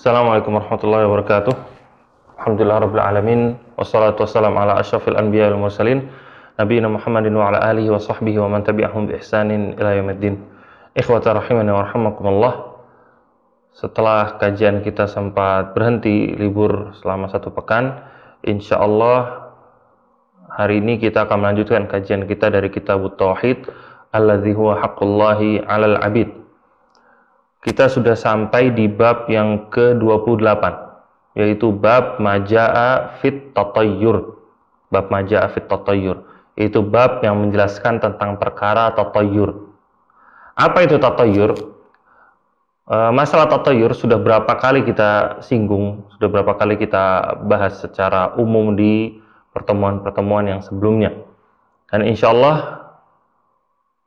Assalamualaikum warahmatullahi wabarakatuh. Alhamdulillah rabbil alamin. Wassalatu wassalamu ala asyrafil anbiya wal mursalin nabiyina Muhammadin wa ala alihi wa sahbihi wa man tabi'ahum bi ihsanin ila yaumiddin. Ikhwata rahimani wa rahimakumullah. Setelah kajian kita sempat berhenti libur selama 1 pekan, insyaallah hari ini kita akan melanjutkan kajian kita dari Kitabut Tauhid alladzi huwa haqqullahi 'alal 'abid. Kita sudah sampai di bab yang ke-28, yaitu bab maja'a fit tatayyur. Bab maja'a fit tatayyur, yaitu bab yang menjelaskan tentang perkara tatayyur. Apa itu tatayyur? Masalah tatayyur sudah berapa kali kita singgung, sudah berapa kali kita bahas secara umum di pertemuan-pertemuan yang sebelumnya. Dan insyaallah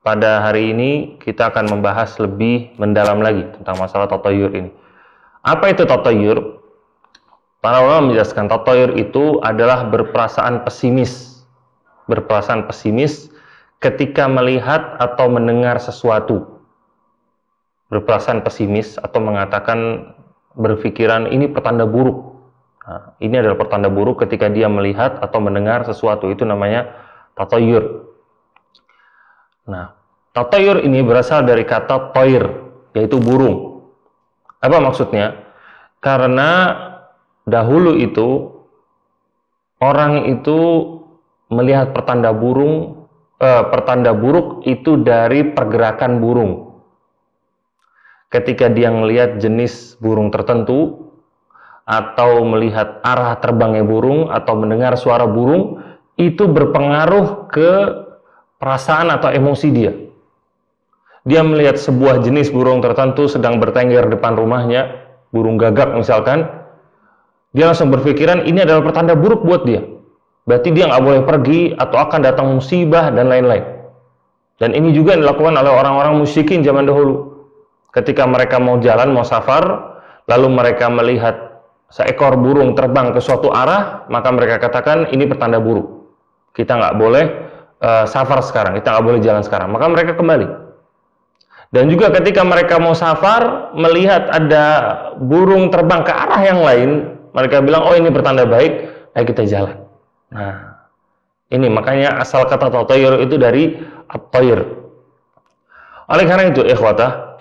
pada hari ini kita akan membahas lebih mendalam lagi tentang masalah tatayyur ini. Apa itu tatayyur? Para ulama menjelaskan tatayyur itu adalah berperasaan pesimis. Berperasaan pesimis ketika melihat atau mendengar sesuatu. Berperasaan pesimis atau mengatakan, berpikiran ini pertanda buruk. Nah, ini adalah pertanda buruk ketika dia melihat atau mendengar sesuatu. Itu namanya tatayyur. Nah, tatayyur ini berasal dari kata toir, yaitu burung. Apa maksudnya? Karena dahulu itu orang itu melihat pertanda buruk itu dari pergerakan burung. Ketika dia melihat jenis burung tertentu, atau melihat arah terbangnya burung, atau mendengar suara burung, itu berpengaruh ke perasaan atau emosi dia. Dia melihat sebuah jenis burung tertentu sedang bertengger depan rumahnya, burung gagak misalkan, dia langsung berpikiran ini adalah pertanda buruk buat dia. Berarti dia nggak boleh pergi atau akan datang musibah dan lain-lain. Dan ini juga dilakukan oleh orang-orang musyrikin zaman dahulu. Ketika mereka mau jalan, mau safar, lalu mereka melihat seekor burung terbang ke suatu arah, maka mereka katakan ini pertanda buruk. Kita nggak boleh safar sekarang, kita nggak boleh jalan sekarang. Maka mereka kembali. Dan juga ketika mereka mau safar, melihat ada burung terbang ke arah yang lain, mereka bilang, oh ini pertanda baik, ayo kita jalan. Nah, ini makanya asal kata tatayyur itu dari at-tayr. Oleh karena itu, ikhwatah,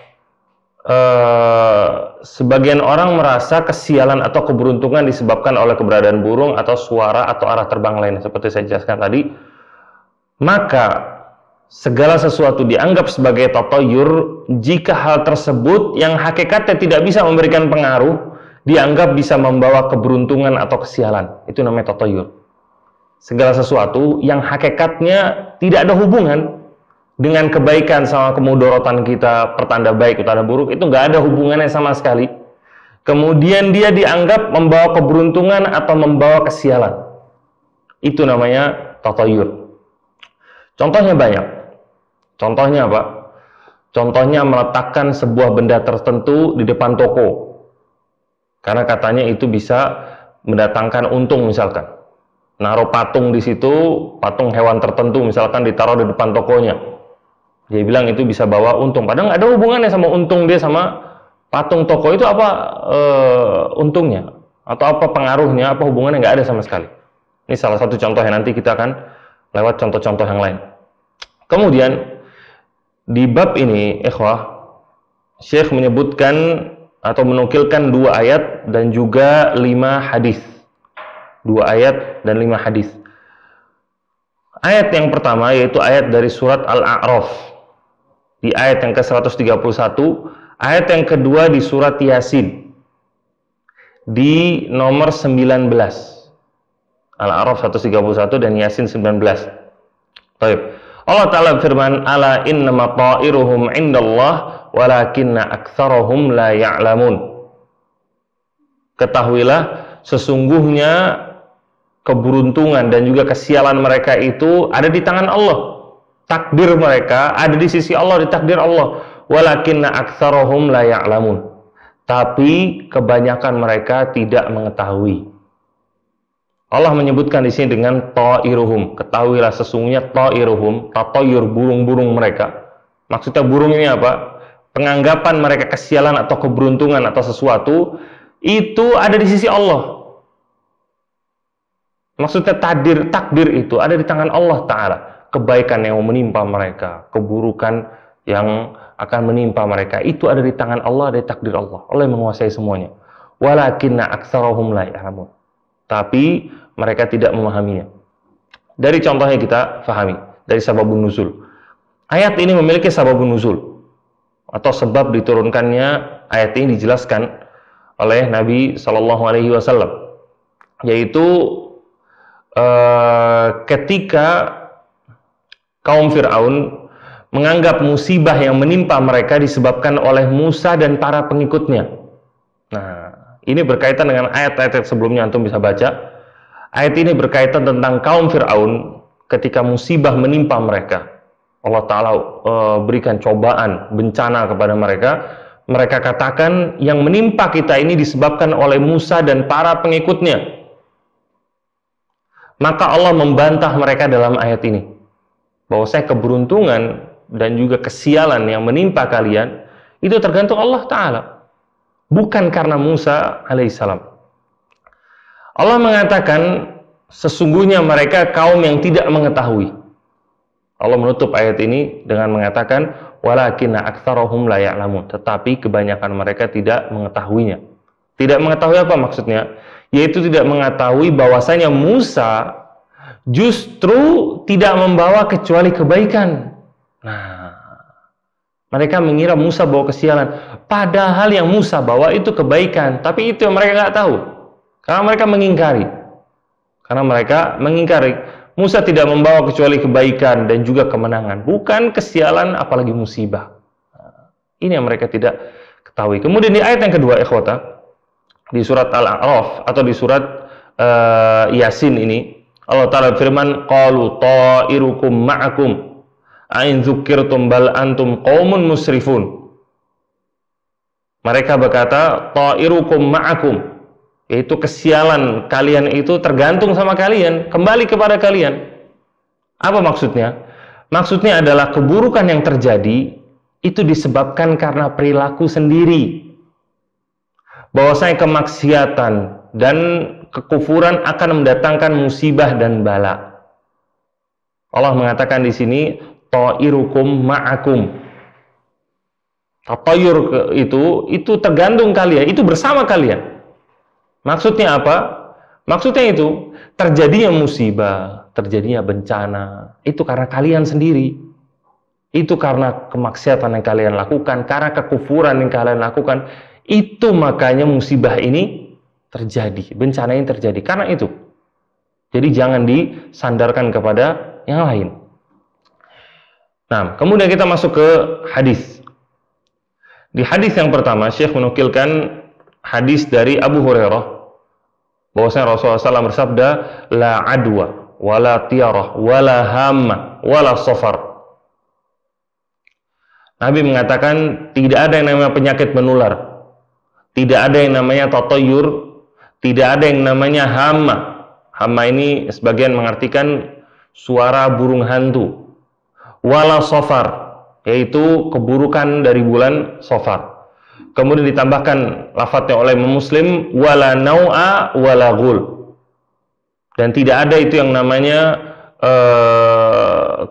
sebagian orang merasa kesialan atau keberuntungan disebabkan oleh keberadaan burung atau suara atau arah terbang lain, seperti saya jelaskan tadi. Maka segala sesuatu dianggap sebagai tatayyur jika hal tersebut yang hakikatnya tidak bisa memberikan pengaruh dianggap bisa membawa keberuntungan atau kesialan. Itu namanya tatayyur. Segala sesuatu yang hakikatnya tidak ada hubungan dengan kebaikan sama kemudorotan kita, pertanda baik, pertanda buruk, itu nggak ada hubungannya sama sekali. Kemudian dia dianggap membawa keberuntungan atau membawa kesialan. Itu namanya tatayyur. Contohnya banyak. Contohnya apa? Contohnya meletakkan sebuah benda tertentu di depan toko. Karena katanya itu bisa mendatangkan untung misalkan. Naruh patung di situ, patung hewan tertentu misalkan ditaruh di depan tokonya. Dia bilang itu bisa bawa untung. Padahal nggak ada hubungannya sama untung dia sama patung toko itu apa untungnya? Atau apa pengaruhnya, apa hubungannya, nggak ada sama sekali. Ini salah satu contoh yang nanti kita akan lewat contoh-contoh yang lain. Kemudian di bab ini, ikhwah, Syekh menyebutkan atau menukilkan 2 ayat dan juga 5 hadis. 2 ayat dan 5 hadis. Ayat yang pertama yaitu ayat dari surat Al-A'raf. Di ayat yang ke-131, ayat yang kedua di surat Yasin. Di nomor 19. Al-A'raf 131 dan Yasin 19. Baik. Allah Ta'ala firman, ala innama ta'iruhum indallah walakinna aktsarahum la ya'lamun. Ketahuilah sesungguhnya keberuntungan dan juga kesialan mereka itu ada di tangan Allah. Takdir mereka ada di sisi Allah, di takdir Allah. Walakinna aktsarahum la ya'lamun. Tapi kebanyakan mereka tidak mengetahui. Allah menyebutkan di sini dengan ta'iruhum. Ketahuilah sesungguhnya ta'iruhum, tatayyur, burung-burung mereka. Maksudnya burung ini apa? Penganggapan mereka kesialan atau keberuntungan atau sesuatu itu ada di sisi Allah. Maksudnya takdir itu ada di tangan Allah Ta'ala. Kebaikan yang menimpa mereka, keburukan yang akan menimpa mereka, itu ada di tangan Allah, ada di takdir Allah. Allah yang menguasai semuanya. Walakinna aktsarahum la ya'lamun. Tapi mereka tidak memahaminya. Dari contohnya kita fahami, dari sababun nuzul. Ayat ini memiliki sababun nuzul, atau sebab diturunkannya ayat ini dijelaskan oleh Nabi SAW, yaitu ketika kaum Fir'aun menganggap musibah yang menimpa mereka disebabkan oleh Musa dan para pengikutnya. Nah, ini berkaitan dengan ayat-ayat sebelumnya, antum bisa baca. Ayat ini berkaitan tentang kaum Fir'aun ketika musibah menimpa mereka. Allah Ta'ala berikan cobaan, bencana kepada mereka. Mereka katakan yang menimpa kita ini disebabkan oleh Musa dan para pengikutnya. Maka Allah membantah mereka dalam ayat ini, bahwasanya keberuntungan dan juga kesialan yang menimpa kalian itu tergantung Allah Ta'ala, bukan karena Musa alaihissalam. Allah mengatakan sesungguhnya mereka kaum yang tidak mengetahui. Allah menutup ayat ini dengan mengatakan walakinna aktsarahum la ya'lamun, tetapi kebanyakan mereka tidak mengetahuinya. Tidak mengetahui apa maksudnya? Yaitu tidak mengetahui bahwasanya Musa justru tidak membawa kecuali kebaikan. Nah, mereka mengira Musa bawa kesialan, padahal yang Musa bawa itu kebaikan. Tapi itu yang mereka nggak tahu, karena mereka mengingkari. Musa tidak membawa kecuali kebaikan dan juga kemenangan, bukan kesialan apalagi musibah. Ini yang mereka tidak ketahui. Kemudian di ayat yang kedua, ikhwata, di surat Al-A'raf atau di surat Yasin ini, Allah Ta'ala firman, qalu ta'irukum ma'akum a'in dzukirtum bal antum qaumun musrifun. Mereka berkata, ta'irukum ma'akum, yaitu kesialan kalian itu tergantung sama kalian, kembali kepada kalian. Apa maksudnya? Maksudnya adalah keburukan yang terjadi itu disebabkan karena perilaku sendiri. Bahwasanya kemaksiatan dan kekufuran akan mendatangkan musibah dan bala. Allah mengatakan di sini ta'irukum ma'akum. Tatayur itu tergantung kalian, itu bersama kalian. Maksudnya apa? Maksudnya itu terjadinya musibah, terjadinya bencana, itu karena kalian sendiri. Itu karena kemaksiatan yang kalian lakukan, karena kekufuran yang kalian lakukan. Itu makanya musibah ini terjadi, bencana ini terjadi karena itu. Jadi jangan disandarkan kepada yang lain. Nah, kemudian kita masuk ke hadis. Di hadis yang pertama, Syekh menukilkan hadis dari Abu Hurairah, bahwasanya Rasulullah SAW bersabda, la adwa, wala tiarah, wala hamma, wala safar. Nabi mengatakan tidak ada yang namanya penyakit menular, tidak ada yang namanya tatayur, tidak ada yang namanya hama. Hama ini sebagian mengartikan suara burung hantu. Wala safar, yaitu keburukan dari bulan Safar. Kemudian ditambahkan lafadznya oleh Muslim, wala nau'a wala ghul. Dan tidak ada itu yang namanya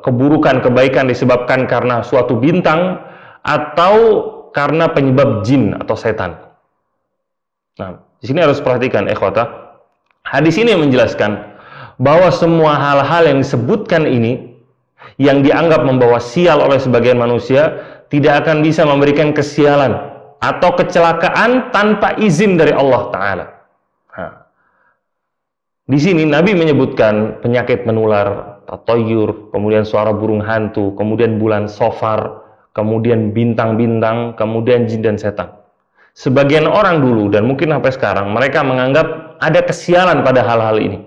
keburukan, kebaikan disebabkan karena suatu bintang atau karena penyebab jin atau setan. Nah, di sini harus perhatikan, ikhwata. Hadis ini menjelaskan bahwa semua hal-hal yang disebutkan ini yang dianggap membawa sial oleh sebagian manusia tidak akan bisa memberikan kesialan atau kecelakaan tanpa izin dari Allah Ta'ala. Nah, di sini Nabi menyebutkan penyakit menular, tatayur, kemudian suara burung hantu, kemudian bulan Safar, kemudian bintang-bintang, kemudian jin dan setan. Sebagian orang dulu dan mungkin sampai sekarang mereka menganggap ada kesialan pada hal-hal ini.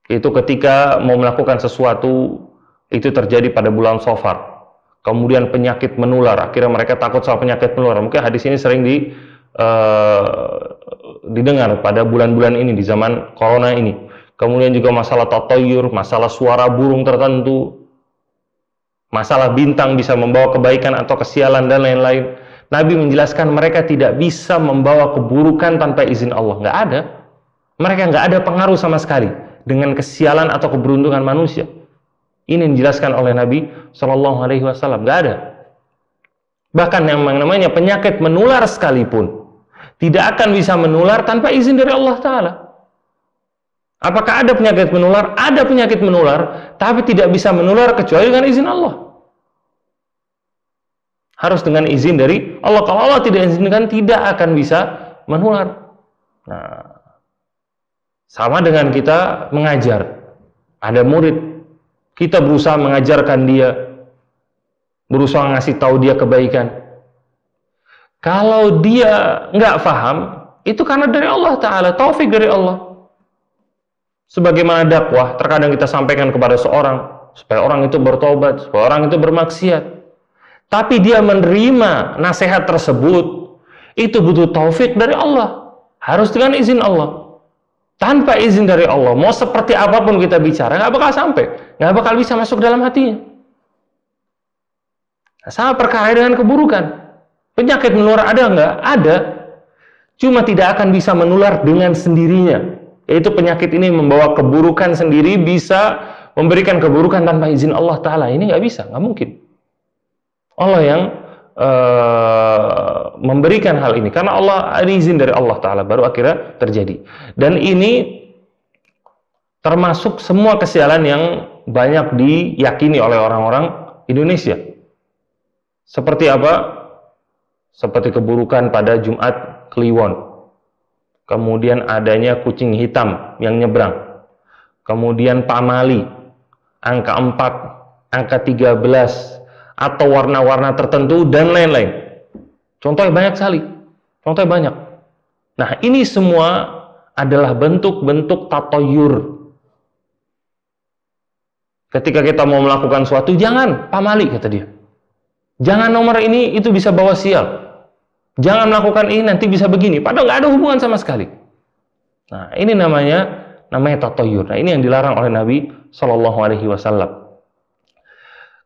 Itu ketika mau melakukan sesuatu itu terjadi pada bulan Safar. Kemudian penyakit menular, akhirnya mereka takut sama penyakit menular. Mungkin hadis ini sering didengar pada bulan-bulan ini, di zaman corona ini. Kemudian juga masalah tatayur, masalah suara burung tertentu, masalah bintang bisa membawa kebaikan atau kesialan dan lain-lain. Nabi menjelaskan mereka tidak bisa membawa keburukan tanpa izin Allah. Nggak ada. Mereka nggak ada pengaruh sama sekali dengan kesialan atau keberuntungan manusia. Ini dijelaskan oleh Nabi Shallallahu Alaihi Wasallam. Nggak ada. Bahkan yang namanya penyakit menular sekalipun tidak akan bisa menular tanpa izin dari Allah Ta'ala. Apakah ada penyakit menular? Ada penyakit menular, tapi tidak bisa menular kecuali dengan izin Allah. Harus dengan izin dari Allah. Kalau Allah tidak izinkan, tidak akan bisa menular. Nah, sama dengan kita mengajar. Ada murid, kita berusaha mengajarkan dia, berusaha ngasih tahu dia kebaikan. Kalau dia nggak paham, itu karena dari Allah Ta'ala, taufik dari Allah. Sebagaimana dakwah, terkadang kita sampaikan kepada seorang, supaya orang itu bertobat, supaya orang itu bermaksiat. Tapi dia menerima nasihat tersebut, itu butuh taufik dari Allah. Harus dengan izin Allah. Tanpa izin dari Allah, mau seperti apapun kita bicara, nggak bakal sampai. Nggak bakal bisa masuk dalam hatinya. Sama perkara dengan keburukan. Penyakit menular ada nggak? Ada. Cuma tidak akan bisa menular dengan sendirinya. Yaitu penyakit ini membawa keburukan sendiri, bisa memberikan keburukan tanpa izin Allah Ta'ala. Ini nggak bisa, nggak mungkin. Allah yang memberikan hal ini. Karena Allah ada izin dari Allah Ta'ala, baru akhirnya terjadi. Dan ini termasuk semua kesialan yang banyak diyakini oleh orang-orang Indonesia. Seperti apa? Seperti keburukan pada Jumat Kliwon. Kemudian adanya kucing hitam yang nyebrang. Kemudian pamali, angka 4, angka 13, atau warna-warna tertentu, dan lain-lain. Contohnya banyak sekali. Contohnya banyak. Nah, ini semua adalah bentuk-bentuk tatoyur. Ketika kita mau melakukan suatu, jangan pamali, kata dia. Jangan nomor ini, itu bisa bawa sial. Jangan melakukan ini, nanti bisa begini. Padahal nggak ada hubungan sama sekali. Nah, ini namanya tatoyur. Nah, ini yang dilarang oleh Nabi Shallallahu Alaihi Wasallam.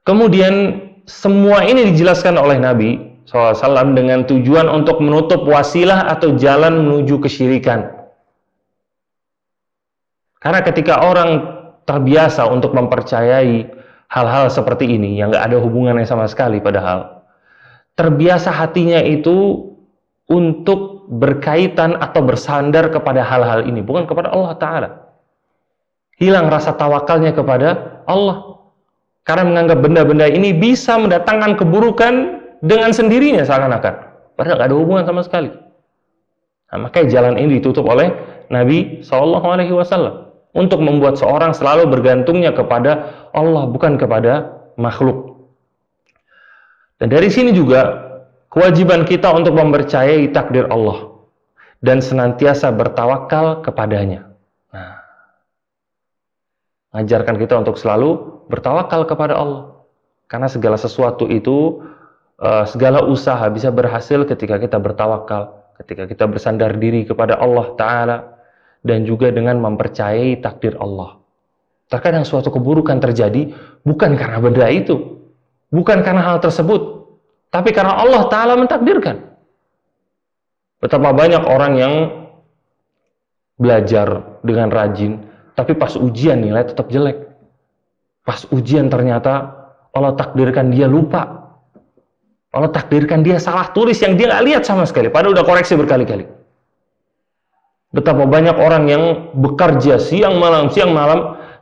Kemudian semua ini dijelaskan oleh Nabi SAW dengan tujuan untuk menutup wasilah atau jalan menuju kesyirikan. Karena ketika orang terbiasa untuk mempercayai hal-hal seperti ini yang nggak ada hubungannya sama sekali, padahal terbiasa hatinya itu untuk berkaitan atau bersandar kepada hal-hal ini, bukan kepada Allah Ta'ala. Hilang rasa tawakalnya kepada Allah. Karena menganggap benda-benda ini bisa mendatangkan keburukan dengan sendirinya seakan-akan. Padahal nggak ada hubungan sama sekali. Nah, makanya jalan ini ditutup oleh Nabi SAW. Untuk membuat seorang selalu bergantungnya kepada Allah, bukan kepada makhluk. Dan dari sini juga kewajiban kita untuk mempercayai takdir Allah dan senantiasa bertawakal kepadanya. Nah, mengajarkan kita untuk selalu bertawakal kepada Allah. Karena segala sesuatu itu, segala usaha bisa berhasil ketika kita bertawakal, ketika kita bersandar diri kepada Allah Ta'ala, dan juga dengan mempercayai takdir Allah. Terkadang suatu keburukan terjadi bukan karena benda itu, bukan karena hal tersebut, tapi karena Allah Ta'ala mentakdirkan. Betapa banyak orang yang belajar dengan rajin, tapi pas ujian nilai tetap jelek. Pas ujian ternyata Allah takdirkan dia lupa. Allah takdirkan dia salah tulis yang dia nggak lihat sama sekali, padahal udah koreksi berkali-kali. Betapa banyak orang yang bekerja siang malam,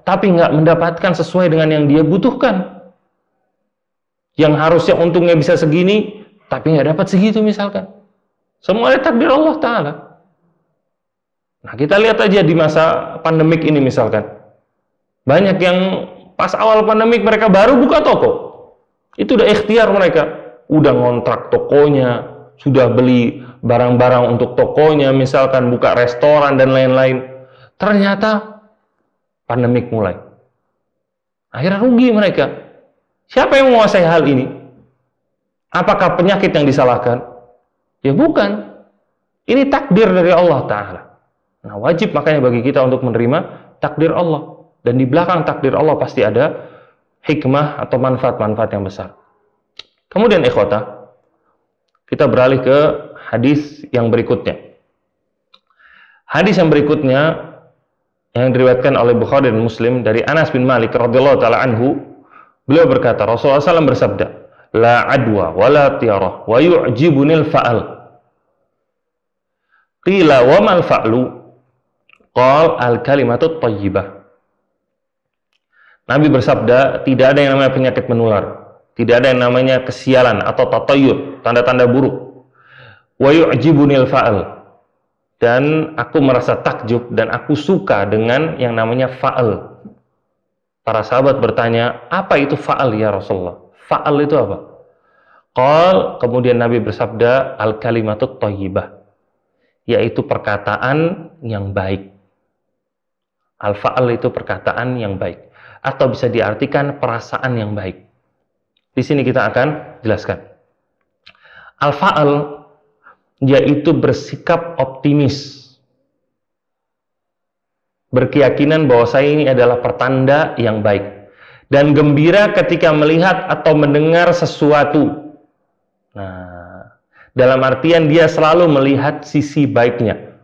tapi nggak mendapatkan sesuai dengan yang dia butuhkan. Yang harusnya untungnya bisa segini, tapi nggak dapat segitu misalkan. Semua ada takdir Allah Ta'ala. Nah, kita lihat aja di masa pandemik ini misalkan. Banyak yang pas awal pandemik mereka baru buka toko. Itu udah ikhtiar mereka. Udah ngontrak tokonya, sudah beli barang-barang untuk tokonya, misalkan buka restoran dan lain-lain. Ternyata pandemik mulai. Akhirnya rugi mereka. Siapa yang menguasai hal ini? Apakah penyakit yang disalahkan? Ya bukan. Ini takdir dari Allah Ta'ala. Nah, wajib makanya bagi kita untuk menerima takdir Allah. Dan di belakang takdir Allah pasti ada hikmah atau manfaat-manfaat yang besar. Kemudian ikhwata, Kita beralih ke hadis yang berikutnya. Hadis yang berikutnya yang diriwayatkan oleh Bukhari dan Muslim dari Anas bin Malik radhiyallahu taala anhu, beliau berkata, Rasulullah SAW bersabda, la adwa wa la tiarah wa yu'jibunil fa'al. Qila wa mal fa'lu? Qal al kalimatut thayyibah. Nabi bersabda, tidak ada yang namanya penyakit menular, tidak ada yang namanya kesialan atau tatayur, tanda-tanda buruk. Wa yu'jibunil fa'al. Dan aku merasa takjub dan aku suka dengan yang namanya fa'al. Para sahabat bertanya, apa itu fa'al ya Rasulullah? Fa'al itu apa? Qal, kemudian Nabi bersabda, al kalimatut thayyibah, yaitu perkataan yang baik. Al fa'al itu perkataan yang baik, atau bisa diartikan perasaan yang baik. Di sini kita akan jelaskan. Al fa'al yaitu bersikap optimis, berkeyakinan bahwa saya ini adalah pertanda yang baik, dan gembira ketika melihat atau mendengar sesuatu. Nah, dalam artian dia selalu melihat sisi baiknya,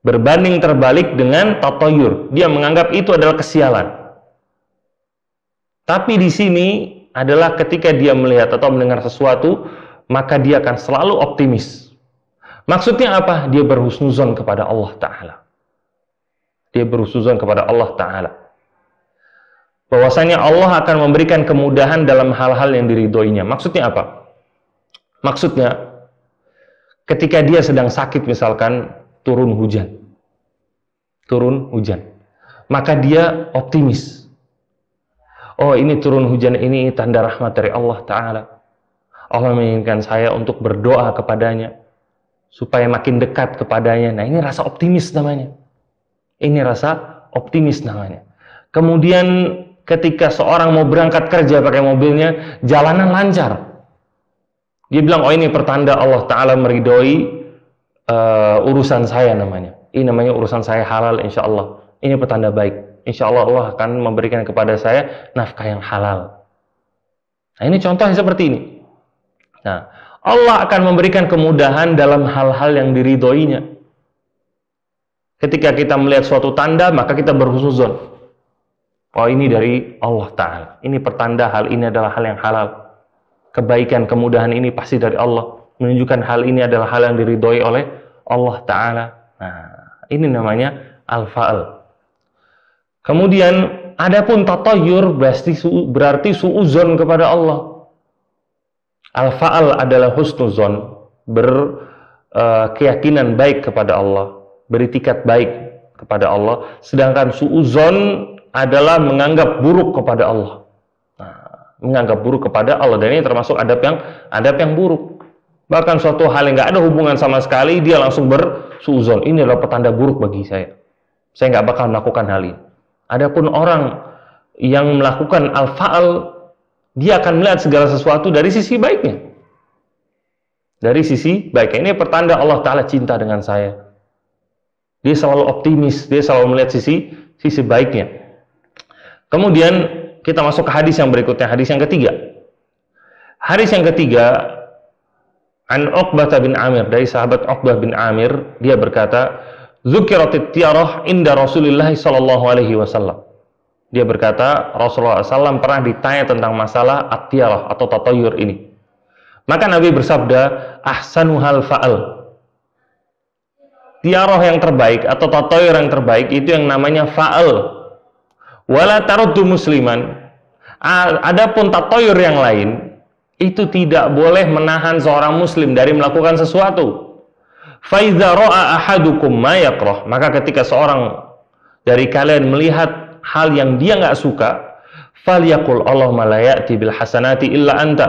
berbanding terbalik dengan tatayur, dia menganggap itu adalah kesialan. Tapi di sini adalah ketika dia melihat atau mendengar sesuatu, maka dia akan selalu optimis. Maksudnya apa? Dia berhusnuzon kepada Allah Ta'ala. Dia berhusnuzon kepada Allah Ta'ala. Bahwasanya Allah akan memberikan kemudahan dalam hal-hal yang diridhoinya. Maksudnya apa? Maksudnya, ketika dia sedang sakit misalkan, turun hujan. Maka dia optimis. Oh, ini turun hujan ini tanda rahmat dari Allah Ta'ala. Allah menginginkan saya untuk berdoa kepadanya, supaya makin dekat kepadanya. Nah, ini rasa optimis namanya. Kemudian ketika seorang mau berangkat kerja pakai mobilnya, jalanan lancar. Dia bilang, oh ini pertanda Allah Ta'ala meridhoi urusan saya namanya. Ini namanya urusan saya halal insya Allah. Ini pertanda baik. Insya Allah Allah akan memberikan kepada saya nafkah yang halal. Nah, ini contohnya seperti ini. Nah, Allah akan memberikan kemudahan dalam hal-hal yang diridhoinya. Ketika kita melihat suatu tanda, maka kita berhusnuzon. Oh, ini dari Allah Ta'ala. Ini pertanda hal ini adalah hal yang halal. Kebaikan, kemudahan ini pasti dari Allah. Menunjukkan hal ini adalah hal yang diridhoi oleh Allah Ta'ala. Nah, ini namanya al-fa'al. Kemudian, adapun tatayur berarti su'uzon kepada Allah. Al-fa'al adalah husnuzon, berkeyakinan baik kepada Allah, beritikat baik kepada Allah. Sedangkan su'uzon adalah menganggap buruk kepada Allah. Nah, menganggap buruk kepada Allah, dan ini termasuk adab yang buruk. Bahkan suatu hal yang nggak ada hubungan sama sekali, dia langsung bersu'uzon. Ini adalah petanda buruk bagi saya. Saya nggak bakal melakukan hal ini. Adapun orang yang melakukan al-fa'al, dia akan melihat segala sesuatu dari sisi baiknya. Dari sisi baiknya. Ini pertanda Allah Ta'ala cinta dengan saya. Dia selalu optimis. Dia selalu melihat sisi baiknya. Kemudian kita masuk ke hadis yang berikutnya. Hadis yang ketiga. Hadis yang ketiga, an Uqbah bin Amir. Dari sahabat Uqbah bin Amir. Dia berkata, Dzukiratit tiarah inda Rasulillah sallallahu alaihi wasallam. Dia berkata, Rasulullah SAW pernah ditanya tentang masalah at-tiarah atau tatayur ini. Maka Nabi bersabda, ahsanuhal fa'al. Tiarah yang terbaik atau tatayur yang terbaik itu yang namanya fa'al. Wala taruddu musliman. Adapun tatayur yang lain, itu tidak boleh menahan seorang muslim dari melakukan sesuatu. Fa idza ra'a ahadukum ma yakrah. Maka ketika seorang dari kalian melihat hal yang dia nggak suka, falyaqul Allahumma la ya'ti bil hasanati illa anta.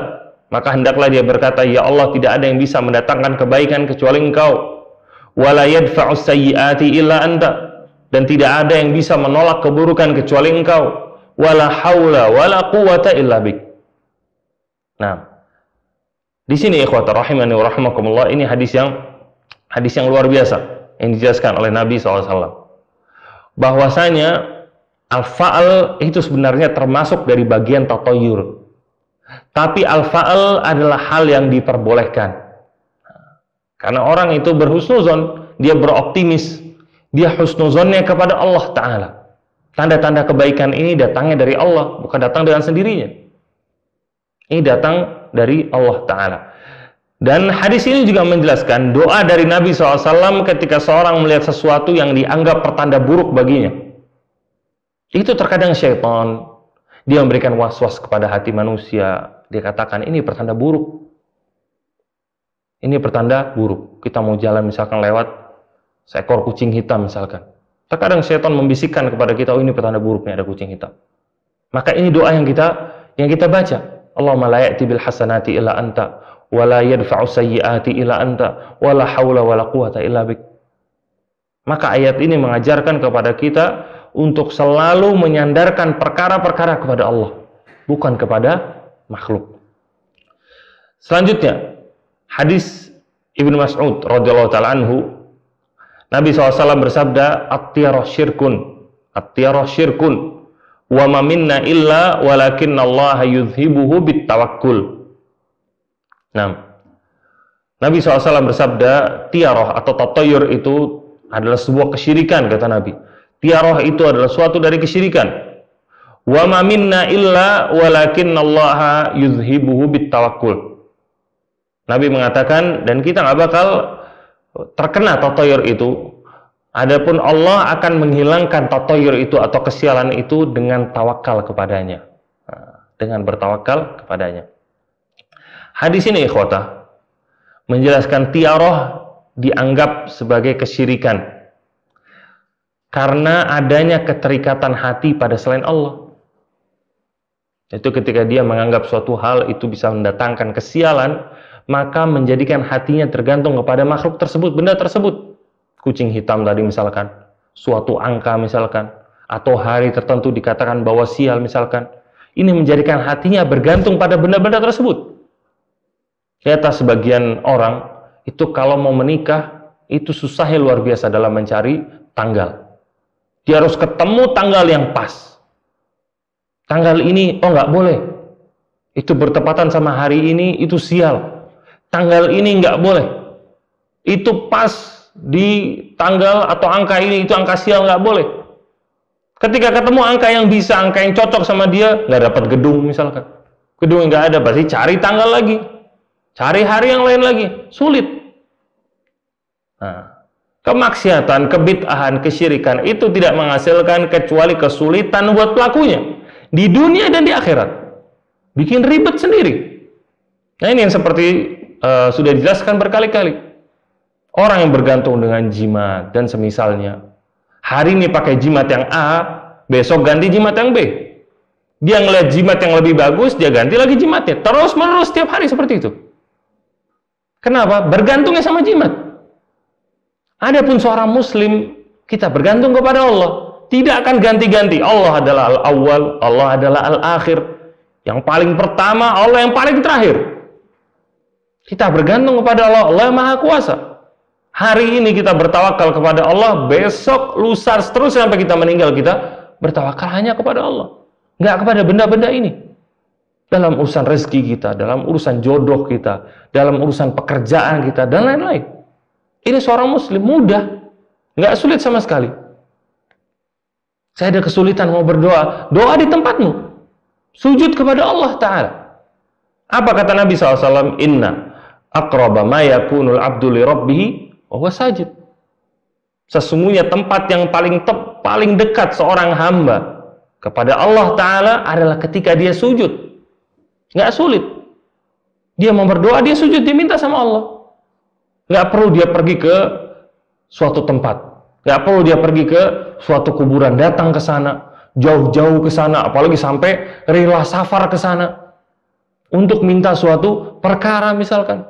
Maka hendaklah dia berkata, ya Allah, tidak ada yang bisa mendatangkan kebaikan kecuali Engkau. Wa la yadfa'us sayyi'ati illa anta. Dan tidak ada yang bisa menolak keburukan kecuali Engkau. Wa la haula wa la quwwata illa bik. Nah, di sini ikhwata rahimani wa rahimakumullah, ini hadis yang luar biasa yang dijelaskan oleh Nabi SAW. Bahwasanya al-fa'al itu sebenarnya termasuk dari bagian tatayur. Tapi al-fa'al adalah hal yang diperbolehkan. Karena orang itu berhusnuzon, dia beroptimis, dia husnuzonnya kepada Allah Ta'ala. Tanda-tanda kebaikan ini datangnya dari Allah, bukan datang dengan sendirinya. Ini datang dari Allah Ta'ala. Dan hadis ini juga menjelaskan doa dari Nabi SAW ketika seorang melihat sesuatu yang dianggap pertanda buruk baginya. Itu terkadang syaitan, dia memberikan was-was kepada hati manusia. Dia katakan, ini pertanda buruk. Ini pertanda buruk. Kita mau jalan misalkan lewat seekor kucing hitam misalkan. Terkadang syaitan membisikkan kepada kita, oh ini pertanda buruk, nih ada kucing hitam. Maka ini doa yang kita baca. Allahumma la ya'ti bil hasanati illa anta, wa la yadfa'u sayyi'ati illa anta, wa la hawla wa la quwata illa bik. Maka ayat ini mengajarkan kepada kita untuk selalu menyandarkan perkara-perkara kepada Allah, bukan kepada makhluk. Selanjutnya, hadis Ibnu Mas'ud radhiyallahu ta'ala anhu, Nabi SAW bersabda, at-tiyarah syirkun, wa ma minna illa walakinnallaha yudhibuhu bit-tawakkul. Nah, Nabi SAW bersabda, tiarah atau tatayur itu adalah sebuah kesyirikan, kata Nabi. Tiarah itu adalah suatu dari kesyirikan. Wa ma minna illa walakinnallaha yudhibuhu bit-tawakkul. Nabi mengatakan, dan kita nggak bakal terkena tatayur itu. Adapun Allah akan menghilangkan tatayur itu atau kesialan itu dengan tawakal kepadanya. Dengan bertawakal kepadanya. Hadis ini ikhwata menjelaskan tiarah dianggap sebagai kesyirikan karena adanya keterikatan hati pada selain Allah. Itu ketika dia menganggap suatu hal itu bisa mendatangkan kesialan, maka menjadikan hatinya tergantung kepada makhluk tersebut, benda tersebut. Kucing hitam tadi misalkan, suatu angka misalkan, atau hari tertentu dikatakan bahwa sial misalkan. Ini menjadikan hatinya bergantung pada benda-benda tersebut. Kata sebagian orang, itu kalau mau menikah, itu susahnya luar biasa dalam mencari tanggal. Dia harus ketemu tanggal yang pas. Tanggal ini, oh nggak boleh. Itu bertepatan sama hari ini, itu sial. Tanggal ini nggak boleh. Itu pas di tanggal atau angka ini, itu angka sial, nggak boleh. Ketika ketemu angka yang bisa, angka yang cocok sama dia, nggak dapat gedung misalkan. Gedung yang nggak ada, berarti cari tanggal lagi. Cari hari yang lain lagi, sulit. Nah, kemaksiatan, kebid'ahan, kesyirikan itu tidak menghasilkan kecuali kesulitan buat pelakunya di dunia dan di akhirat. Bikin ribet sendiri. Nah, ini yang seperti sudah dijelaskan berkali-kali. Orang yang bergantung dengan jimat dan semisalnya. Hari ini pakai jimat yang A, besok ganti jimat yang B. Dia ngeliat jimat yang lebih bagus, dia ganti lagi jimatnya. Terus menerus setiap hari seperti itu. Kenapa? Bergantungnya sama jimat. Adapun seorang muslim, kita bergantung kepada Allah. Tidak akan ganti-ganti. Allah adalah al-awwal, Allah adalah al-akhir. Yang paling pertama, Allah yang paling terakhir. Kita bergantung kepada Allah, Allah yang Maha Kuasa. Hari ini kita bertawakal kepada Allah, besok, lusa, seterusnya sampai kita meninggal, kita bertawakal hanya kepada Allah. Nggak kepada benda-benda ini. Dalam urusan rezeki kita, dalam urusan jodoh kita, dalam urusan pekerjaan kita, dan lain-lain. Ini seorang muslim, mudah. Nggak sulit sama sekali. Saya ada kesulitan mau berdoa, doa di tempatmu. Sujud kepada Allah Ta'ala. Apa kata Nabi SAW? Inna aqraba ma yakunul abdu li rabbihi wa huwa sajid. Sesungguhnya tempat yang paling dekat seorang hamba kepada Allah Ta'ala adalah ketika dia sujud. Nggak sulit. Dia mau berdoa, dia sujud, dia minta sama Allah. Nggak perlu dia pergi ke suatu tempat. Nggak perlu dia pergi ke suatu kuburan, datang ke sana, jauh-jauh ke sana, apalagi sampai rela safar ke sana untuk minta suatu perkara misalkan.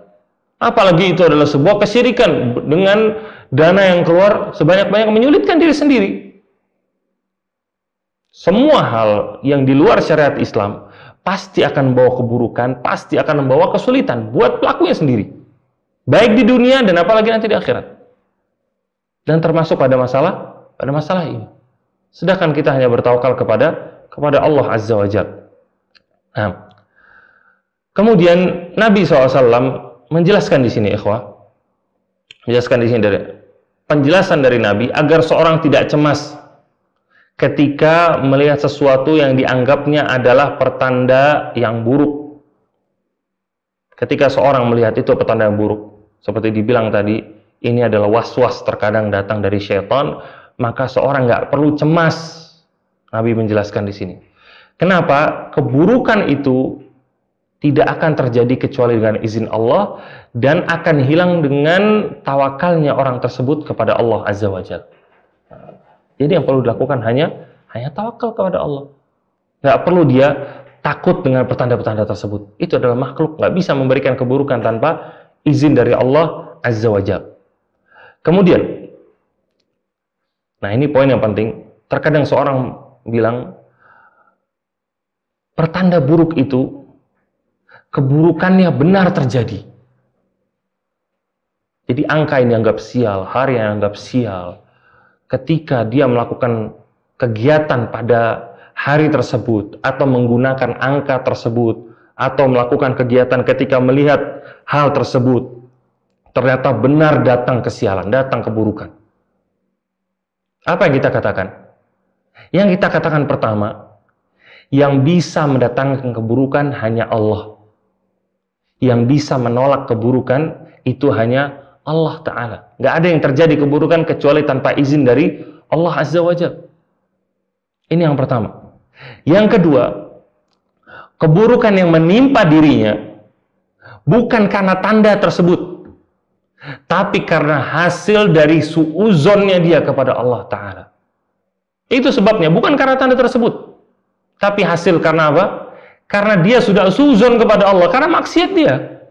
Apalagi itu adalah sebuah kesyirikan dengan dana yang keluar sebanyak-banyak, menyulitkan diri sendiri. Semua hal yang di luar syariat Islam pasti akan membawa keburukan, pasti akan membawa kesulitan buat pelakunya sendiri. Baik di dunia dan apalagi nanti di akhirat. Dan termasuk pada masalah ini. Sedangkan kita hanya bertawakal kepada Allah Azza wa Jalla. Nah, kemudian Nabi SAW menjelaskan di sini, ikhwah, Jelaskan di sini dari penjelasan dari Nabi agar seorang tidak cemas ketika melihat sesuatu yang dianggapnya adalah pertanda yang buruk. Ketika seorang melihat itu pertanda yang buruk, seperti dibilang tadi, ini adalah was-was terkadang datang dari syaitan, maka seorang nggak perlu cemas. Nabi menjelaskan di sini. Kenapa? Keburukan itu tidak akan terjadi kecuali dengan izin Allah dan akan hilang dengan tawakalnya orang tersebut kepada Allah Azza wa Jalla. Jadi yang perlu dilakukan hanya tawakal kepada Allah. Nggak perlu dia takut dengan pertanda-pertanda tersebut. Itu adalah makhluk, nggak bisa memberikan keburukan tanpa izin dari Allah Azza wa Jalla. Kemudian, nah ini poin yang penting. Terkadang seorang bilang, pertanda buruk itu, keburukannya benar terjadi. Jadi angka yang dianggap sial, hari yang dianggap sial, ketika dia melakukan kegiatan pada hari tersebut, atau menggunakan angka tersebut, atau melakukan kegiatan ketika melihat hal tersebut, ternyata benar datang kesialan, datang keburukan. Apa yang kita katakan? Yang kita katakan pertama, yang bisa mendatangkan keburukan hanya Allah. Yang bisa menolak keburukan itu hanya Allah Ta'ala. Nggak ada yang terjadi keburukan kecuali tanpa izin dari Allah Azza wa Jalla. Ini yang pertama. Yang kedua, keburukan yang menimpa dirinya bukan karena tanda tersebut, tapi karena hasil dari suuzonnya dia kepada Allah Ta'ala. Itu sebabnya, bukan karena tanda tersebut, tapi hasil karena apa? Karena dia sudah suuzon kepada Allah, karena maksiat dia.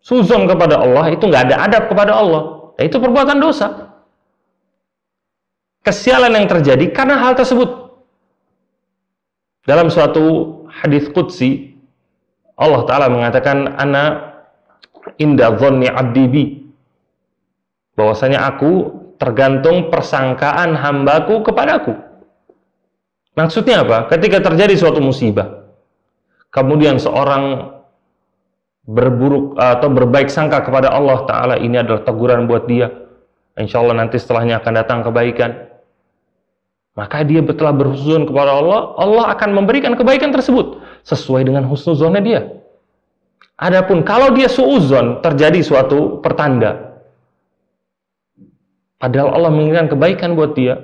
Suuzon kepada Allah, itu nggak ada adab kepada Allah. Nah, itu perbuatan dosa. Kesialan yang terjadi karena hal tersebut. Dalam suatu hadis qudsi, Allah Ta'ala mengatakan, Ana inda dhanni abdi bi. Bahwasanya aku tergantung persangkaan hambaku kepadaku. Maksudnya apa? Ketika terjadi suatu musibah, kemudian seorang berburuk atau berbaik sangka kepada Allah Ta'ala, ini adalah teguran buat dia, insya Allah nanti setelahnya akan datang kebaikan, maka dia telah berhusnuzon kepada Allah, Allah akan memberikan kebaikan tersebut sesuai dengan husnuzonnya dia. Adapun kalau dia suuzon, terjadi suatu pertanda, padahal Allah menginginkan kebaikan buat dia,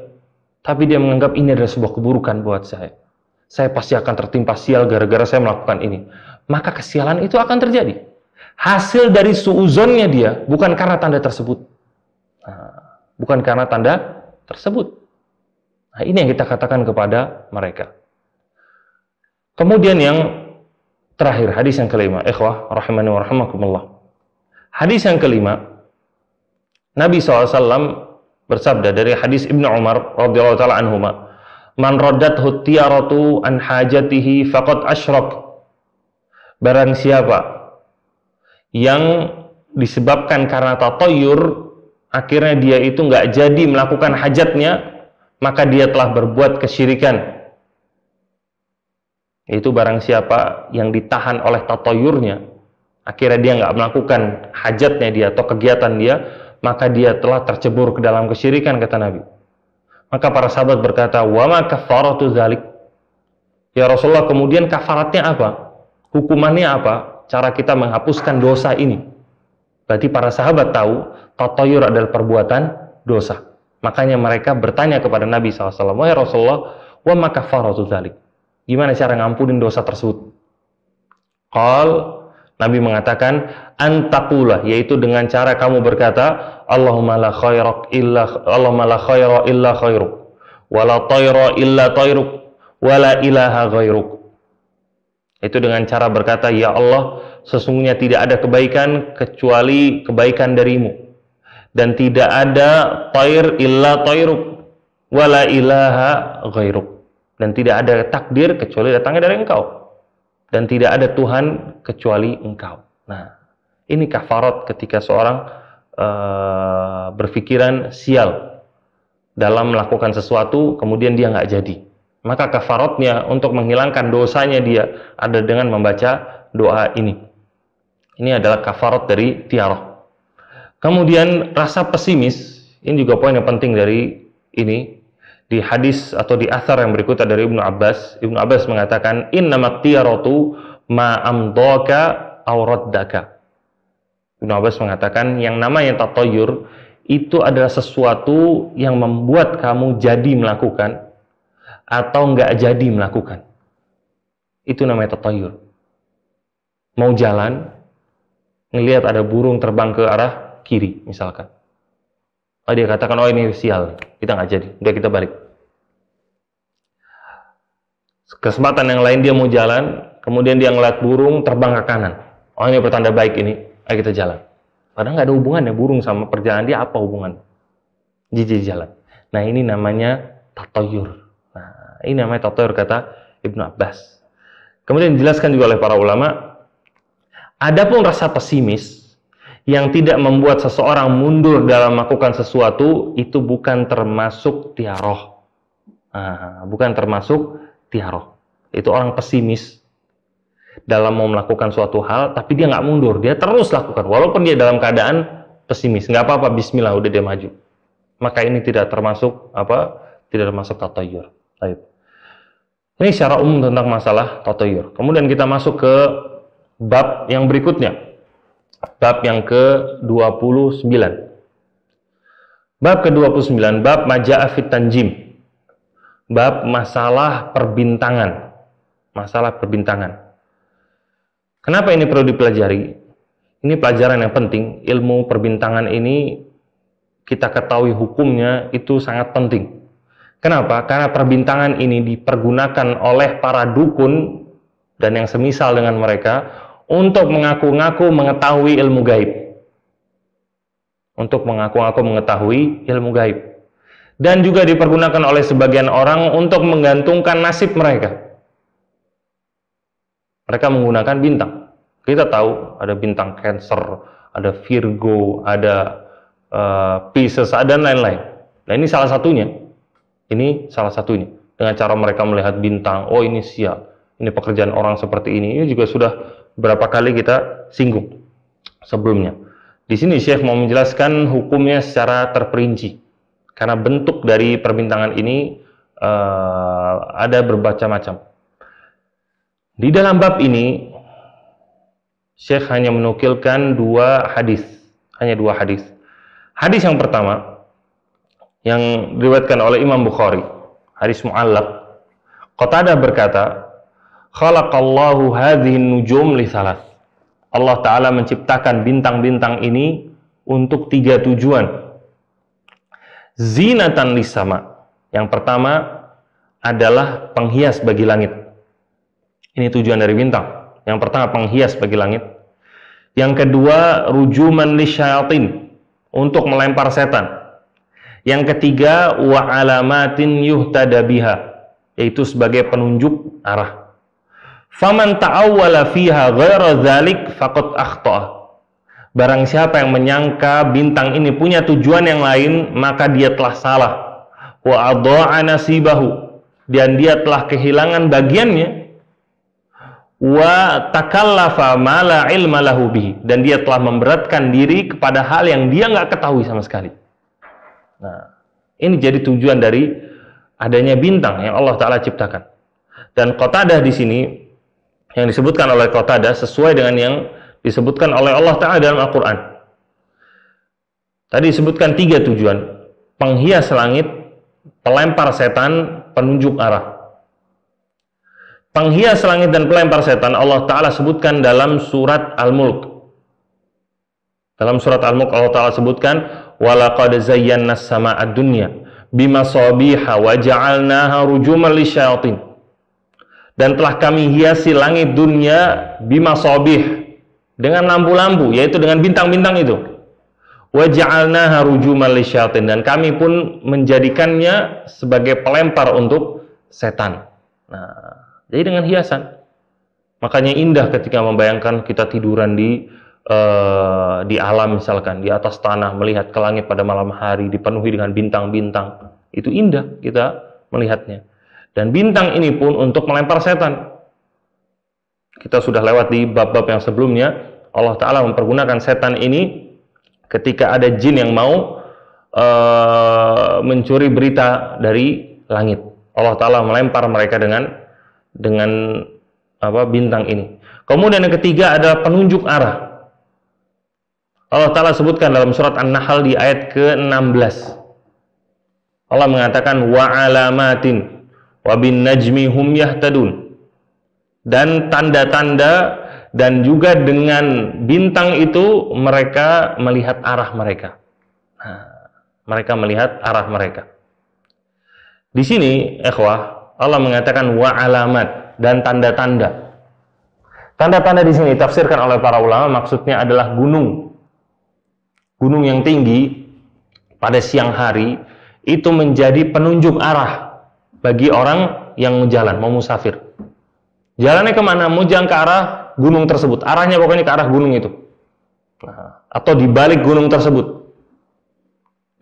tapi dia menganggap ini adalah sebuah keburukan buat saya. Saya pasti akan tertimpa sial gara-gara saya melakukan ini. Maka kesialan itu akan terjadi. Hasil dari suuzonnya dia, bukan karena tanda tersebut. Bukan karena tanda tersebut. Nah, ini yang kita katakan kepada mereka. Kemudian yang terakhir, hadis yang kelima. Ikhwah, rahimani wa rahimakumullah. Hadis yang kelima, Nabi SAW bersabda dari hadis Ibnu Umar radhiyallahu taala anhuma, "Man raddathu tiyaratu an hajatihi faqad asyrak." Barang siapa yang disebabkan karena tatayyur, akhirnya dia itu nggak jadi melakukan hajatnya, maka dia telah berbuat kesyirikan. Itu barang siapa yang ditahan oleh tatayyurnya, akhirnya dia nggak melakukan hajatnya dia atau kegiatan dia, maka dia telah tercebur ke dalam kesyirikan, kata Nabi. Maka para sahabat berkata, "Wa ma kafaratu dzalik?" Ya Rasulullah, kemudian kafaratnya apa? Hukumannya apa? Cara kita menghapuskan dosa ini. Berarti para sahabat tahu tatayyur adalah perbuatan dosa. Makanya mereka bertanya kepada Nabi SAW, "Wahai Rasulullah, wa ma kafaratu dzalik?" Gimana cara ngampunin dosa tersebut? Nabi mengatakan, antaqula, yaitu dengan cara kamu berkata, Allahumma la khaira illa khairuk, wa la tayra illa tayruk, wa la ilaha ghairuk. Itu dengan cara berkata, ya Allah, sesungguhnya tidak ada kebaikan kecuali kebaikan darimu, dan tidak ada tayr illa tayruk, wa la ilaha ghairuk, dan tidak ada takdir kecuali datangnya dari engkau, dan tidak ada Tuhan kecuali engkau. Nah, ini kafarat ketika seorang berpikiran sial dalam melakukan sesuatu, kemudian dia nggak jadi. Maka kafaratnya untuk menghilangkan dosanya dia ada dengan membaca doa ini. Ini adalah kafarat dari tiarah. Kemudian rasa pesimis, ini juga poin yang penting dari ini. Di hadis atau di athar yang berikutnya dari Ibnu Abbas mengatakan, innamat tiyaratu ma amdaka aw raddaka. Ibnu Abbas mengatakan yang namanya tatayyur itu adalah sesuatu yang membuat kamu jadi melakukan atau nggak jadi melakukan. Itu namanya tatayyur. Mau jalan, ngelihat ada burung terbang ke arah kiri misalkan. Oh, dia katakan, oh ini sial, kita nggak jadi, udah kita balik. Kesempatan yang lain dia mau jalan, kemudian dia ngeliat burung terbang ke kanan. Oh ini pertanda baik ini, ayo kita jalan. Padahal nggak ada hubungannya burung sama perjalanan dia, apa hubungan? Jadi jalan. Nah ini namanya tatayyur. Nah ini namanya tatayyur kata Ibnu Abbas. Kemudian dijelaskan juga oleh para ulama, adapun rasa pesimis yang tidak membuat seseorang mundur dalam melakukan sesuatu, itu bukan termasuk tiaroh. Bukan termasuk tiaroh. Itu orang pesimis dalam mau melakukan suatu hal, tapi dia nggak mundur, dia terus lakukan, walaupun dia dalam keadaan pesimis. Nggak apa-apa, bismillah, udah dia maju. Maka ini tidak termasuk tidak termasuk tatayyur. Baik. Ini secara umum tentang masalah tatayyur. Kemudian kita masuk ke bab yang berikutnya. Bab yang ke-29. Bab ke-29, bab maja'a fit tanjim. Bab masalah perbintangan. Masalah perbintangan. Kenapa ini perlu dipelajari? Ini pelajaran yang penting. Ilmu perbintangan ini kita ketahui hukumnya itu sangat penting. Kenapa? Karena perbintangan ini dipergunakan oleh para dukun dan yang semisal dengan mereka untuk mengaku-ngaku mengetahui ilmu gaib. Untuk mengaku-ngaku mengetahui ilmu gaib. Dan juga dipergunakan oleh sebagian orang untuk menggantungkan nasib mereka. Mereka menggunakan bintang. Kita tahu ada bintang Cancer, ada Virgo, ada Pisces, dan lain-lain. Nah ini salah satunya. Ini salah satunya. Dengan cara mereka melihat bintang, oh ini sial, ini pekerjaan orang seperti ini. Ini juga sudah berapa kali kita singgung sebelumnya. Di sini Syekh mau menjelaskan hukumnya secara terperinci. Karena bentuk dari perbintangan ini ada bermacam-macam. Di dalam bab ini Syekh hanya menukilkan dua hadis. Hanya dua hadis. Hadis yang pertama yang diriwayatkan oleh Imam Bukhari, hadis mu'allaq. Qatadah berkata, khalaqallahu hadhihi nujum li thalath. Allah Ta'ala menciptakan bintang-bintang ini untuk tiga tujuan. Zinatan lisama. Yang pertama adalah penghias bagi langit. Ini tujuan dari bintang. Yang pertama penghias bagi langit. Yang kedua rujuman lisyayatin, untuk melempar setan. Yang ketiga wa alamatin yuhtada biha, yaitu sebagai penunjuk arah. Faman ta'awwala fiha ghaira dzalik faqad akhta'a. Barang siapa yang menyangka bintang ini punya tujuan yang lain, maka dia telah salah. Wa adha'a nasibahu, dan dia telah kehilangan bagiannya. Wa takallafa ma la ilma lahu bihi, dan dia telah memberatkan diri kepada hal yang dia nggak ketahui sama sekali. Nah, ini jadi tujuan dari adanya bintang yang Allah Ta'ala ciptakan. Dan Qatadah di sini yang disebutkan oleh Qatadah sesuai dengan yang disebutkan oleh Allah Ta'ala dalam Al-Quran. Tadi disebutkan tiga tujuan: penghias langit, pelempar setan, penunjuk arah. Penghias langit dan pelempar setan Allah Ta'ala sebutkan dalam surat Al-Mulk. Dalam surat Al-Mulk Allah Ta'ala sebutkan, walaqad zayyana as-samaa'a ad-dunya bimasabiha wa ja'alnaha rujuman lisyayatin. Dan telah kami hiasi langit dunia bimasabih, dengan lampu-lampu, yaitu dengan bintang-bintang itu. Wa ja'alnaha rujuman lisyayatin, dan kami pun menjadikannya sebagai pelempar untuk setan. Nah, jadi dengan hiasan. Makanya indah ketika membayangkan kita tiduran di alam, misalkan di atas tanah, melihat ke langit pada malam hari dipenuhi dengan bintang-bintang. Itu indah kita melihatnya. Dan bintang ini pun untuk melempar setan. Kita sudah lewat di bab-bab yang sebelumnya, Allah Ta'ala mempergunakan setan ini ketika ada jin yang mau mencuri berita dari langit. Allah Ta'ala melempar mereka dengan bintang ini. Kemudian yang ketiga adalah penunjuk arah. Allah Ta'ala sebutkan dalam surat An-Nahl di ayat ke-16. Allah mengatakan wa alamatin wa bin najmi hum yahtadun. Dan tanda-tanda dan juga dengan bintang itu mereka melihat arah mereka. Mereka melihat arah mereka. Di sini, ikhwah, Allah mengatakan wa alamat dan tanda-tanda. Tanda-tanda di sini ditafsirkan oleh para ulama maksudnya adalah gunung. Gunung yang tinggi pada siang hari itu menjadi penunjuk arah bagi orang yang jalan, mau musafir. Jalannya kemana? Mau jalan ke arah gunung tersebut. Arahnya pokoknya ke arah gunung itu. Atau di balik gunung tersebut.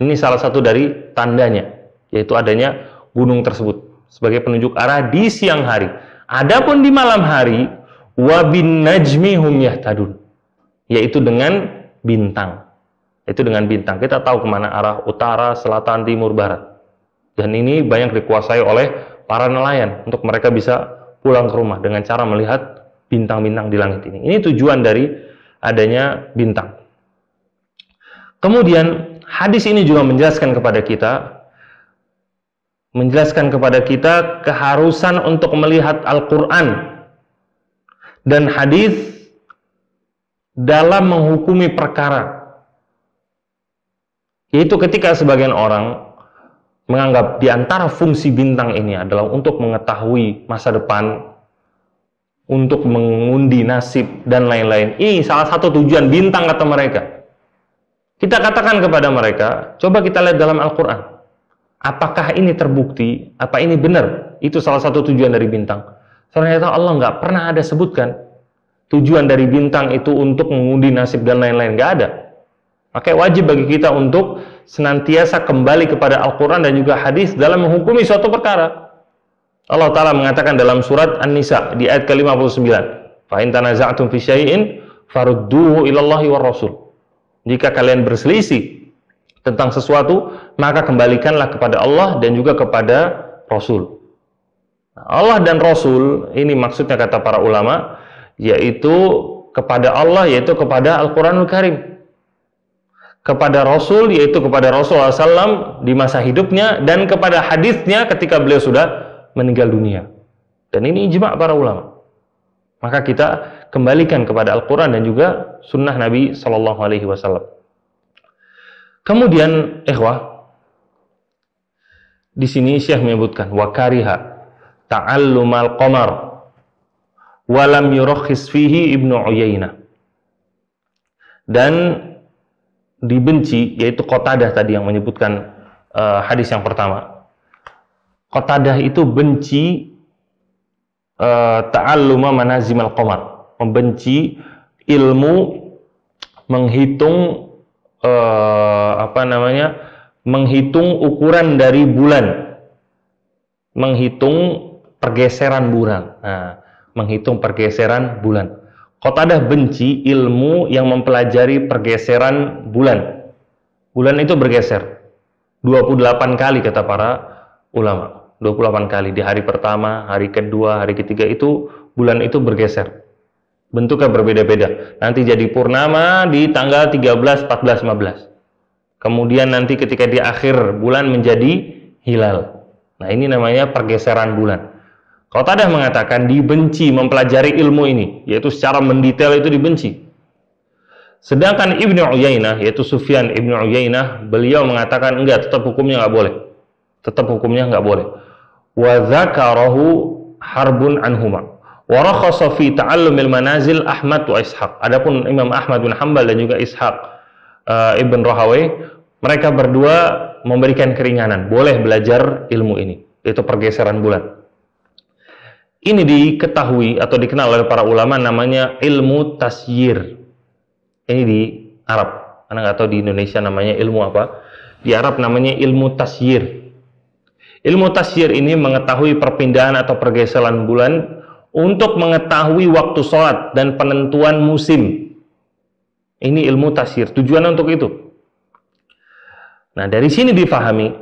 Ini salah satu dari tandanya, yaitu adanya gunung tersebut sebagai penunjuk arah di siang hari. Adapun di malam hari, wa bin najmi hum yahtadun, yaitu dengan bintang. Itu dengan bintang. Kita tahu kemana arah utara, selatan, timur, barat. Dan ini banyak dikuasai oleh para nelayan untuk mereka bisa pulang ke rumah dengan cara melihat bintang-bintang di langit ini. Ini tujuan dari adanya bintang. Kemudian hadis ini juga menjelaskan kepada kita keharusan untuk melihat Al-Quran dan hadis dalam menghukumi perkara. Yaitu ketika sebagian orang menganggap di antara fungsi bintang ini adalah untuk mengetahui masa depan, untuk mengundi nasib dan lain-lain. Ini salah satu tujuan bintang kata mereka. Kita katakan kepada mereka, coba kita lihat dalam Al-Quran. Apakah ini terbukti? Apa ini benar? Itu salah satu tujuan dari bintang. Ternyata Allah nggak pernah ada sebutkan tujuan dari bintang itu untuk mengundi nasib dan lain-lain. Nggak ada. Maka wajib bagi kita untuk senantiasa kembali kepada Al-Quran dan juga hadis dalam menghukumi suatu perkara. Allah Ta'ala mengatakan dalam surat An-Nisa di ayat ke-59, fa in tanaza'tum fi syai'in farudduhu ilallahi war rasul. Jika kalian berselisih tentang sesuatu, maka kembalikanlah kepada Allah dan juga kepada Rasul. Allah dan Rasul, ini maksudnya kata para ulama, yaitu kepada Allah, yaitu kepada Al-Quranul Karim. Kepada Rasul, yaitu kepada Rasulullah SAW di masa hidupnya, dan kepada hadisnya ketika beliau sudah meninggal dunia. Dan ini ijma' para ulama. Maka kita kembalikan kepada Al-Quran dan juga sunnah Nabi SAW. Kemudian, ikhwah, di sini Syekh menyebutkan wa kariha ta'allumal qamar wa lam yurakhis fihi Ibnu Uyainah. Dan dibenci, yaitu Qatadah tadi yang menyebutkan hadis yang pertama. Qatadah itu benci ta'alluma manazimal qamar, membenci ilmu menghitung menghitung ukuran dari bulan, menghitung pergeseran bulan. Menghitung pergeseran bulan. Qatadah benci ilmu yang mempelajari pergeseran bulan. Bulan itu bergeser 28 kali kata para ulama. 28 kali di hari pertama, hari kedua, hari ketiga itu bulan itu bergeser. Bentuknya berbeda-beda. Nanti jadi purnama di tanggal 13, 14, 15. Kemudian nanti ketika di akhir bulan menjadi hilal. Nah, ini namanya pergeseran bulan. Qatadah mengatakan dibenci mempelajari ilmu ini, yaitu secara mendetail itu dibenci. Sedangkan Ibnu Uyainah, yaitu Sufyan Ibnu Uyainah, beliau mengatakan enggak, tetap hukumnya nggak boleh. Tetap hukumnya nggak boleh. Wa dzakarahu harbun anhuma. Wa rakhasa fi ta'allumil manazil Ahmad wa Ishaq. Adapun Imam Ahmad bin Hanbal dan juga Ishaq Ibn Rahawai, mereka berdua memberikan keringanan, boleh belajar ilmu ini, yaitu pergeseran bulan. Ini diketahui atau dikenal oleh para ulama namanya ilmu tasyir. Ini di Arab. Anda nggak tahu di Indonesia namanya ilmu apa. Di Arab namanya ilmu tasyir. Ilmu tasyir ini mengetahui perpindahan atau pergeseran bulan untuk mengetahui waktu sholat dan penentuan musim. Ini ilmu tasyir, tujuannya untuk itu. Nah, dari sini difahami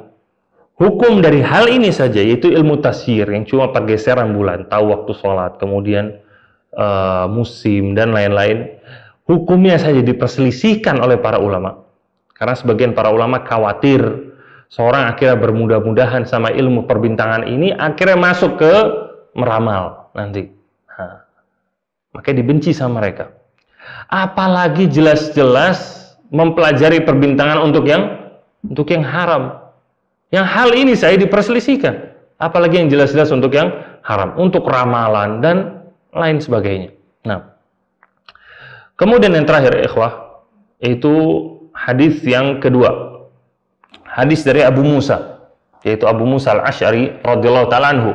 hukum dari hal ini saja, yaitu ilmu tasyir yang cuma pergeseran bulan, tahu waktu sholat, kemudian musim dan lain-lain. Hukumnya saja diperselisihkan oleh para ulama. Karena sebagian para ulama khawatir seorang akhirnya bermudah-mudahan sama ilmu perbintangan ini, akhirnya masuk ke meramal nanti. Nah, makanya dibenci sama mereka. Apalagi jelas-jelas mempelajari perbintangan untuk yang haram. Yang hal ini saya diperselisihkan. Apalagi yang jelas-jelas untuk yang haram, untuk ramalan dan lain sebagainya. Nah, kemudian yang terakhir, ikhwah, itu hadis yang kedua. Hadis dari Abu Musa, yaitu Abu Musa al-Asy'ari radhiyallahu ta'ala anhu.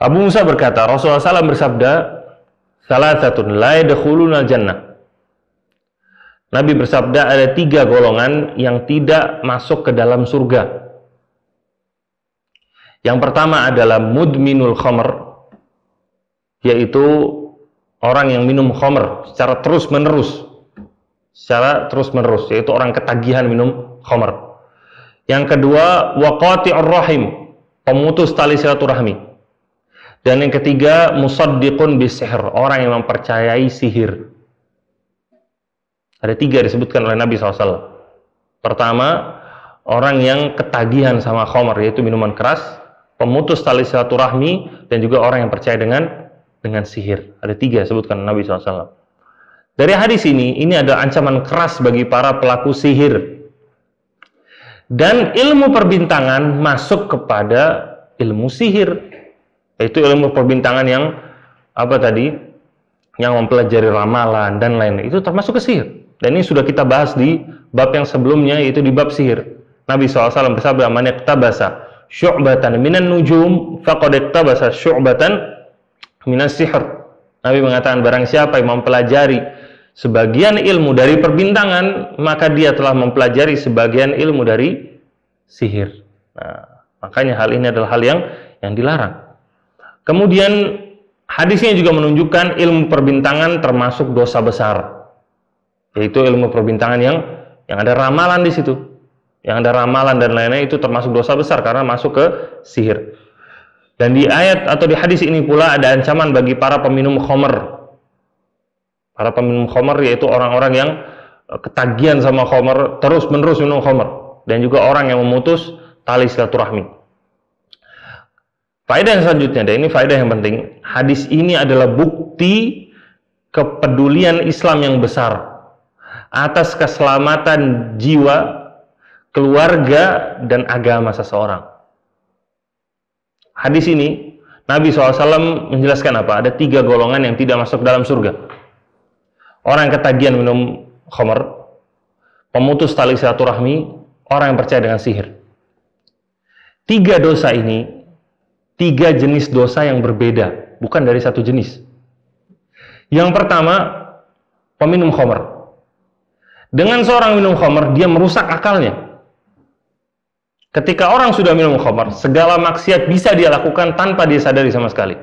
Abu Musa berkata, Rasulullah SAW bersabda, "Salasatun la yadkhulunal jannah." Nabi bersabda, ada 3 golongan yang tidak masuk ke dalam surga. Yang pertama adalah mudminul khamr, yaitu orang yang minum khamr secara terus-menerus. Yaitu orang ketagihan minum khamr. Yang kedua, waqati'ur rahim, pemutus tali silaturahmi. Dan yang ketiga, musaddiqun bisihr, orang yang mempercayai sihir. Ada 3 disebutkan oleh Nabi SAW. Pertama, orang yang ketagihan sama khamr, yaitu minuman keras, pemutus tali silaturahmi, dan juga orang yang percaya dengan sihir. Ada 3 disebutkan Nabi SAW. Dari hadis ini ada ancaman keras bagi para pelaku sihir. Dan ilmu perbintangan masuk kepada ilmu sihir, yaitu ilmu perbintangan yang apa tadi? Yang mempelajari ramalan dan lain-lain. Itu termasuk ke sihir. Dan ini sudah kita bahas di bab yang sebelumnya, yaitu di bab sihir. Nabi SAW bersabda, "Man iqtabasa syu'batan minan nujum faqad iqtabasa syu'batan minas sihr." Nabi mengatakan, barang siapa yang mempelajari sebagian ilmu dari perbintangan, maka dia telah mempelajari sebagian ilmu dari sihir. Nah, makanya hal ini adalah hal yang dilarang. Kemudian hadisnya juga menunjukkan ilmu perbintangan termasuk dosa besar, yaitu ilmu perbintangan yang ada ramalan di situ, yang ada ramalan dan lain-lain, itu termasuk dosa besar karena masuk ke sihir. Dan di ayat atau di hadis ini pula ada ancaman bagi para peminum khamr. Para peminum khamr yaitu orang-orang yang ketagihan sama khamr, terus-menerus minum khamr, dan juga orang yang memutus tali silaturahmi. Faedah yang selanjutnya, dan ini faedah yang penting, hadis ini adalah bukti kepedulian Islam yang besar atas keselamatan jiwa, keluarga, dan agama seseorang. Hadis ini Nabi SAW menjelaskan apa? Ada 3 golongan yang tidak masuk dalam surga. Orang yang ketagihan minum khamr, pemutus tali silaturahmi, orang yang percaya dengan sihir. 3 dosa ini, 3 jenis dosa yang berbeda, bukan dari satu jenis. Yang pertama, peminum khamr. Dengan seorang minum khamr, dia merusak akalnya. Ketika orang sudah minum khamr, segala maksiat bisa dia lakukan tanpa dia sadari sama sekali.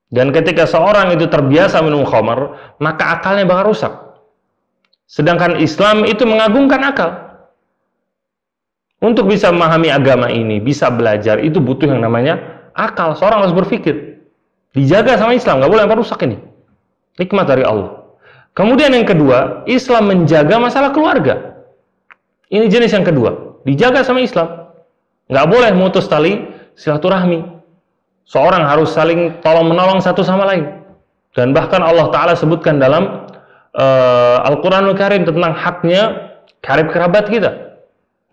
Dan ketika seorang itu terbiasa minum khamr, maka akalnya bakal rusak. Sedangkan Islam itu mengagungkan akal. Untuk bisa memahami agama ini, bisa belajar, itu butuh yang namanya akal. Seorang harus berpikir. Dijaga sama Islam, nggak boleh yang rusak ini. Nikmat dari Allah. Kemudian yang kedua, Islam menjaga masalah keluarga. Ini jenis yang kedua. Dijaga sama Islam. Nggak boleh mutus tali silaturahmi. Seorang harus saling tolong-menolong satu sama lain. Dan bahkan Allah Ta'ala sebutkan dalam Al-Quranul Karim tentang haknya karib kerabat kita.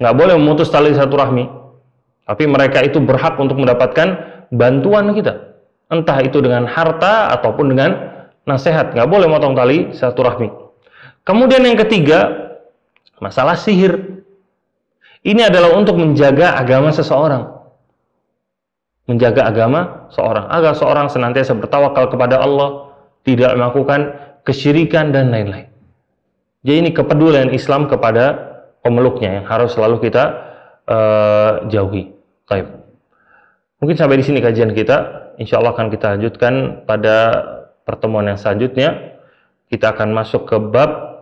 Nggak boleh memutus tali silaturahmi. Tapi mereka itu berhak untuk mendapatkan bantuan kita. Entah itu dengan harta ataupun dengan nasihat. Nggak boleh motong tali silaturahmi. Kemudian yang ketiga, masalah sihir. Ini adalah untuk menjaga agama seseorang. Menjaga agama seorang, agar seorang senantiasa bertawakal kepada Allah, tidak melakukan kesyirikan dan lain-lain. Jadi ini kepedulian Islam kepada pemeluknya yang harus selalu kita jauhi. Baik. Mungkin sampai di sini kajian kita. Insya Allah akan kita lanjutkan pada pertemuan yang selanjutnya. kita akan masuk ke bab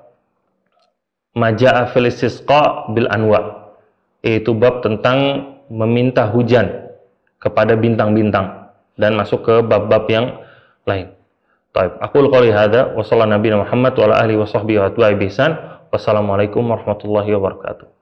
Maja'a fil istisqa bil anwa, yaitu bab tentang meminta hujan kepada bintang-bintang, dan masuk ke bab-bab yang lain. Baik, aku qouli hadza wa sallallahu nabiyana Muhammad wa ala alihi wa sahbihi wa atba'i bi ihsan. Wassalamualaikum warahmatullahi wabarakatuh.